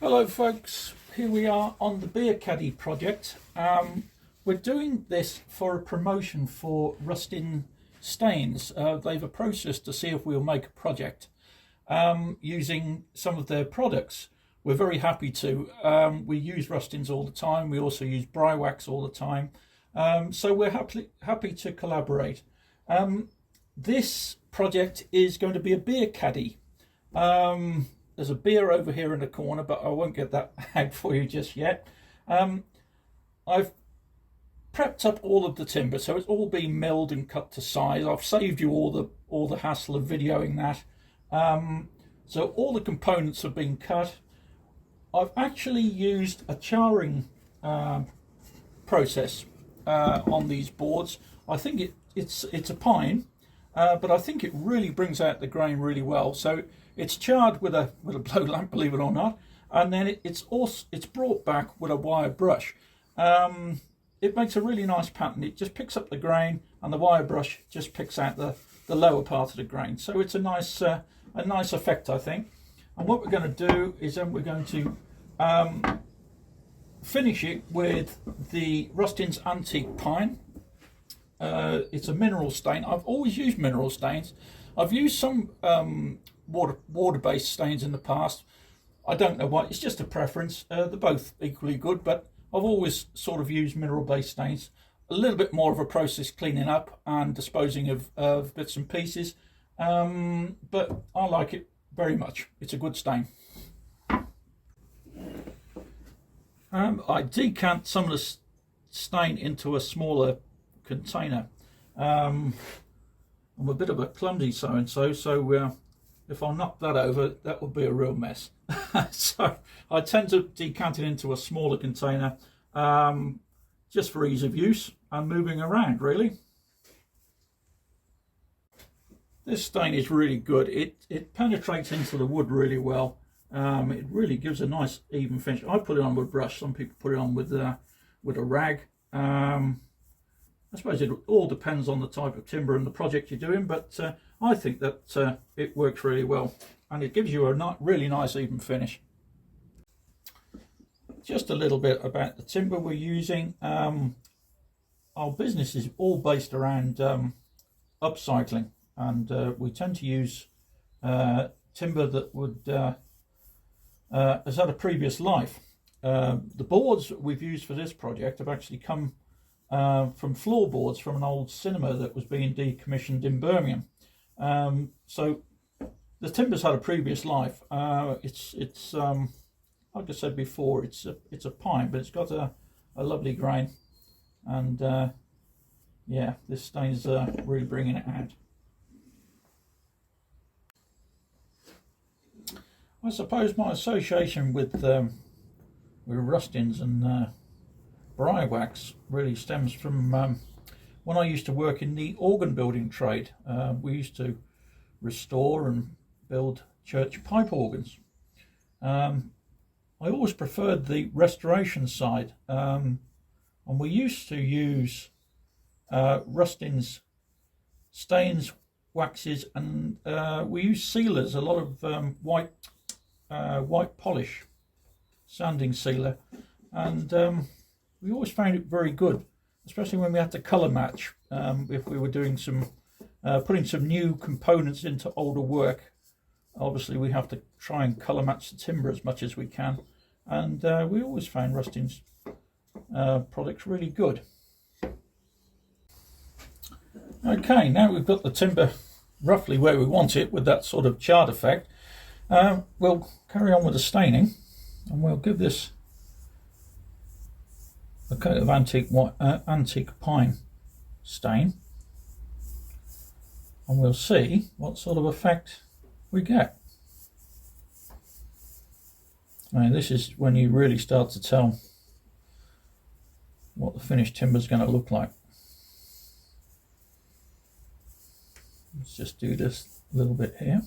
Hello folks, here we are on the beer caddy project. We're doing this for a promotion for Rustins Stains. They've approached us to see if we'll make a project using some of their products. We're very happy to. We use Rustins all the time. We also use Wax all the time. So we're happy to collaborate. This project is going to be a beer caddy. There's a beer over here in the corner, but I won't get that out for you just yet. I've prepped up all of the timber, so it's all been milled and cut to size. I've saved you all the hassle of videoing that. So all the components have been cut. I've actually used a charring process on these boards. I think it's a pine, but I think it really brings out the grain really well. So it's charred with a blow lamp, believe it or not, and then it's brought back with a wire brush. It makes a really nice pattern. It just picks up the grain, and the wire brush just picks out the lower part of the grain. So it's a nice effect, I think. And what we're going to do is then we're going to finish it with the Rustins Antique Pine. It's a mineral stain. I've always used mineral stains. I've used some water-based stains in the past. I don't know why, it's just a preference. They're both equally good, but I've always sort of used mineral-based stains. A little bit more of a process cleaning up and disposing of bits and pieces, but I like it very much. It's a good stain. I decant some of the stain into a smaller container. I'm a bit of a clumsy so if I knock that over, that would be a real mess. So I tend to decant it into a smaller container, just for ease of use and moving around, really. This stain is really good. It penetrates into the wood really well. It really gives a nice even finish. I put it on with a brush. Some people put it on with a rag. I suppose it all depends on the type of timber and the project you're doing, but I think that it works really well, and it gives you a really nice even finish. Just a little bit about the timber we're using. Our business is all based around upcycling, and we tend to use timber that would has had a previous life. The boards we've used for this project have actually come from floorboards from an old cinema that was being decommissioned in Birmingham. So the timber's had a previous life. It's like I said before, it's a pine, but it's got a lovely grain, and yeah, this stain's really bringing it out. I suppose my association with Rustins and Wax really stems from when I used to work in the organ building trade. We used to restore and build church pipe organs. I always preferred the restoration side, and we used to use Rustins stains, waxes, and we used sealers, a lot of white polish sanding sealer, and we always found it very good, especially when we had to colour match. If we were doing some putting some new components into older work, obviously we have to try and colour match the timber as much as we can, and we always found Rustins products really good. Okay, now we've got the timber roughly where we want it with that sort of charred effect. We'll carry on with the staining, and we'll give this a coat of antique pine stain, and we'll see what sort of effect we get. Now, this is when you really start to tell what the finished timber is going to look like. Let's just do this a little bit here.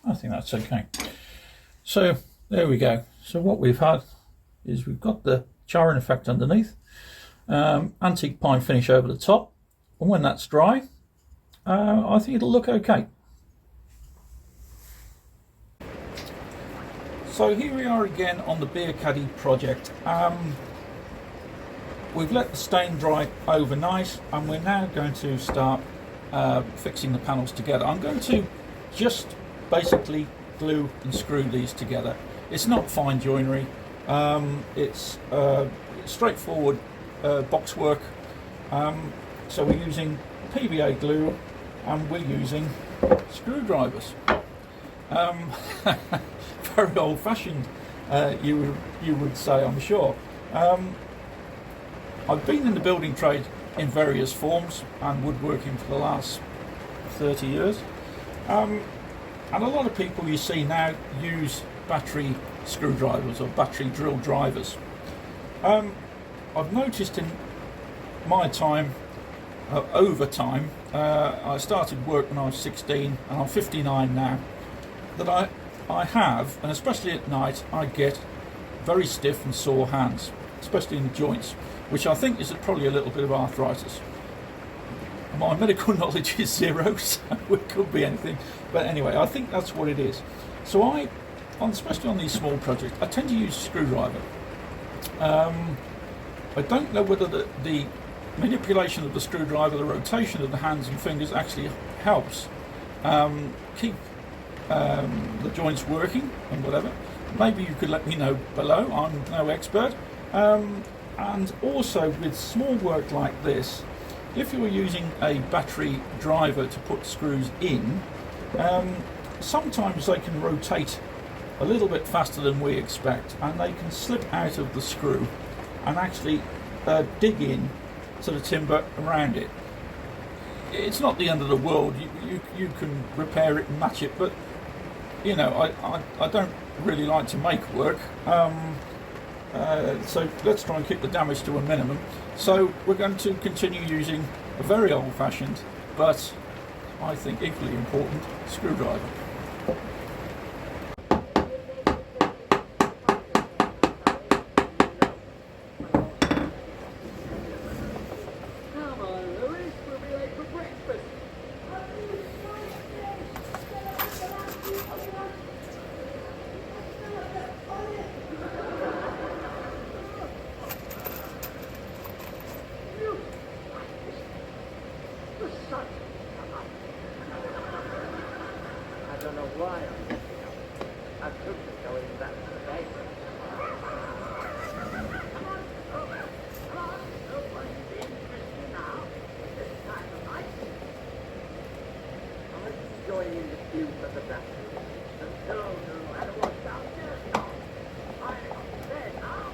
I think that's okay. So there we go. So what we've had is we've got the charring effect underneath, antique pine finish over the top, and when that's dry, I think it'll look okay. So here we are again on the beer caddy project. We've let the stain dry overnight and we're now going to start fixing the panels together. I'm going to just basically glue and screw these together. It's not fine joinery, it's straightforward box work. So we're using PVA glue and we're using screwdrivers. Very old-fashioned, you would say, I'm sure. I've been in the building trade in various forms and woodworking for the last 30 years. And a lot of people you see now use battery screwdrivers or battery drill drivers. I've noticed in my time, over time, I started work when I was 16 and I'm 59 now, that I have, and especially at night, I get very stiff and sore hands, especially in the joints, which I think is probably a little bit of arthritis. My medical knowledge is zero, so it could be anything. But anyway, I think that's what it is. So especially on these small projects, I tend to use a screwdriver. I don't know whether the manipulation of the screwdriver, the rotation of the hands and fingers actually helps keep the joints working and whatever. Maybe you could let me know below. I'm no expert. And also with small work like this, if you were using a battery driver to put screws in, sometimes they can rotate a little bit faster than we expect and they can slip out of the screw and actually dig in to the timber around it. It's not the end of the world. You can repair it and match it, but you know, I don't really like to make work. So let's try and keep the damage to a minimum. So we're going to continue using a very old-fashioned, but I think equally important, screwdriver. I don't know why I'm getting up. I took to going back to the base. Come on, nobody's interested now. This time of night. I'm joining the queue for the battery. And so, no matter what's out there, no. I'm up there now.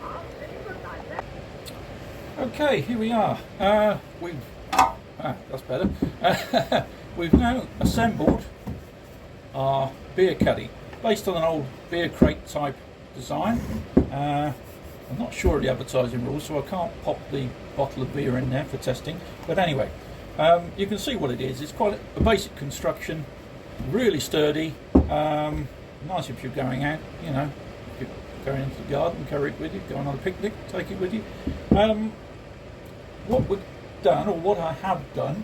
I'll say goodnight then. Okay, here we are. That's better. We've now assembled our beer caddy based on an old beer crate type design. I'm not sure of the advertising rules, so I can't pop the bottle of beer in there for testing. But anyway, you can see what it is. It's quite a basic construction, really sturdy. Nice if you're going out, you know, if you're going into the garden, carry it with you, going on a picnic, take it with you. What we've done, or what I have done,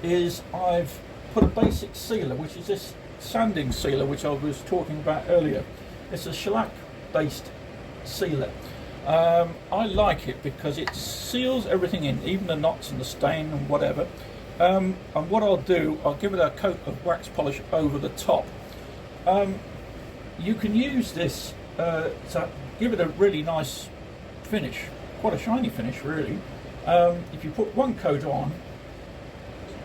is I've put a basic sealer, which is this sanding sealer which I was talking about earlier. It's a shellac based sealer. I like it because it seals everything in, even the knots and the stain and whatever. And what I'll do, I'll give it a coat of wax polish over the top. You can use this to give it a really nice finish, quite a shiny finish really. If you put one coat on,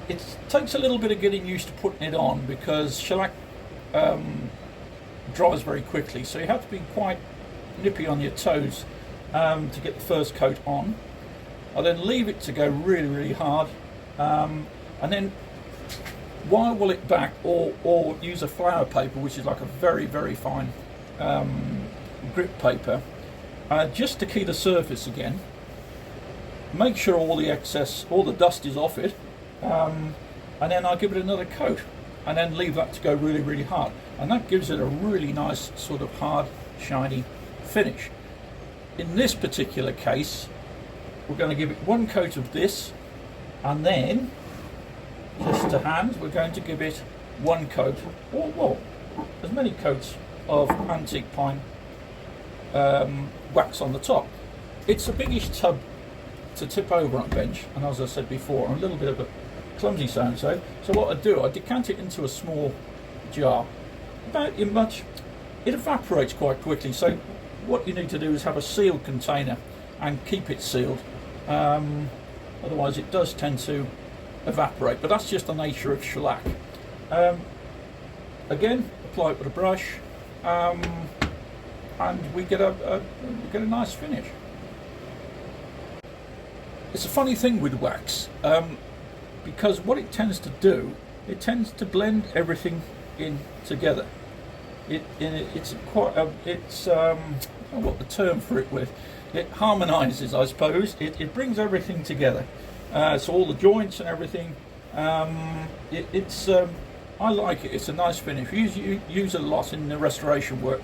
it takes a little bit of getting used to putting it on because shellac dries very quickly, so you have to be quite nippy on your toes to get the first coat on. I'll then leave it to go really, really hard, and then wire it back or use a flour paper, which is like a very, very fine grip paper, just to key the surface again. Make sure all the excess, all the dust is off it, and then I'll give it another coat and then leave that to go really, really hard, and that gives it a really nice sort of hard, shiny finish. In this particular case, we're going to give it one coat of this, and then just to hand we're going to give it one coat, or well, as many coats of antique pine wax on the top. It's a biggish tub to tip over on a bench, and as I said before, I'm a little bit of a clumsy so what I do, I decant it into a small jar, about in much. It evaporates quite quickly, so what you need to do is have a sealed container and keep it sealed, otherwise it does tend to evaporate, but that's just the nature of shellac. Again, apply it with a brush, and we get a nice finish. It's a funny thing with wax, because what it tends to do, it tends to blend everything in together. It's quite I don't know what the term for it with. It harmonises, I suppose. It brings everything together. So all the joints and everything. I like it. It's a nice finish. You use it a lot in the restoration work.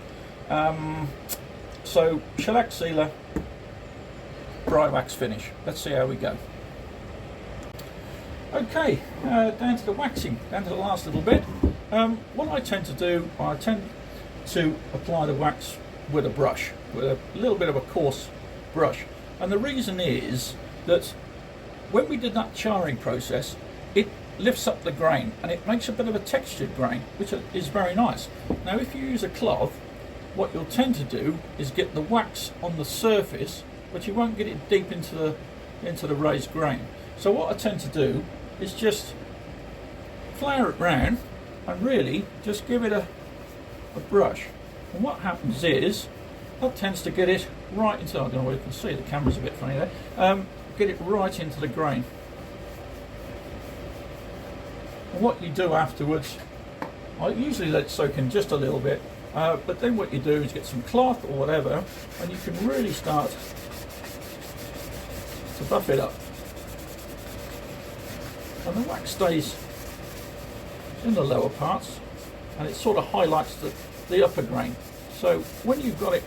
So shellac sealer, dry wax finish. Let's see how we go. Okay, down to the waxing, down to the last little bit. What I tend to do, I tend to apply the wax with a brush, with a little bit of a coarse brush. And the reason is that when we did that charring process, it lifts up the grain and it makes a bit of a textured grain, which is very nice. Now if you use a cloth, what you'll tend to do is get the wax on the surface, but you won't get it deep into the raised grain. So what I tend to do is just flour it round and really just give it a brush. And what happens is that tends to get it right into, I don't know whether you can see, the camera's a bit funny there, get it right into the grain. And what you do afterwards, I usually let it soak in just a little bit, but then what you do is get some cloth or whatever, and you can really start to buff it up. And the wax stays in the lower parts, and it sort of highlights the upper grain. So when you've got it,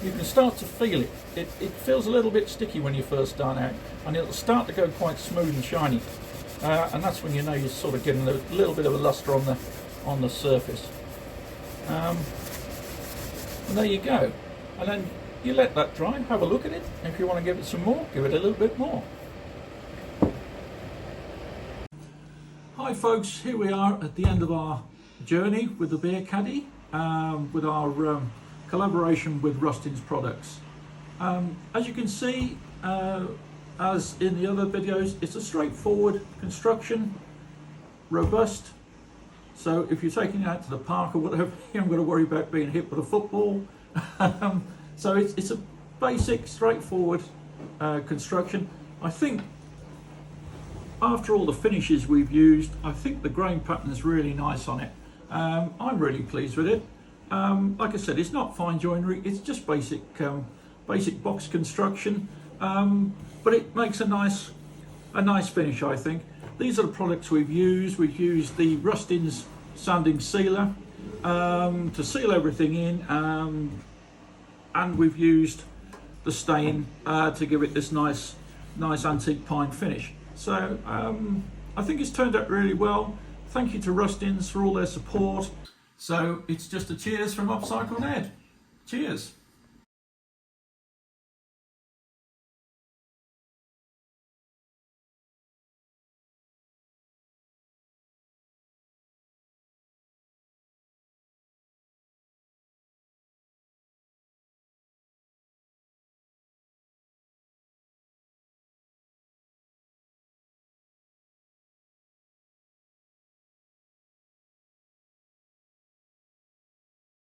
you can start to feel it. It feels a little bit sticky when you first start out, and it'll start to go quite smooth and shiny. And that's when you know you're sort of getting a little bit of a luster on the surface. And there you go. And then you let that dry, have a look at it. If you want to give it some more, give it a little bit more. Hi folks, here we are at the end of our journey with the beer caddy, with our collaboration with Rustins products. As you can see, as in the other videos, it's a straightforward construction, robust. So if you're taking it out to the park or whatever, you haven't got to worry about being hit with a football. So it's a basic, straightforward construction. I think after all the finishes we've used, I think the grain pattern is really nice on it. I'm really pleased with it. Like I said, it's not fine joinery, it's just basic box construction, but it makes a nice finish, I think. These are the products we've used. We've used the Rustins sanding sealer to seal everything in, and we've used the stain to give it this nice antique pine finish. So I think it's turned out really well. Thank you to Rustins for all their support. So it's just a cheers from Upcycle Ned. Cheers.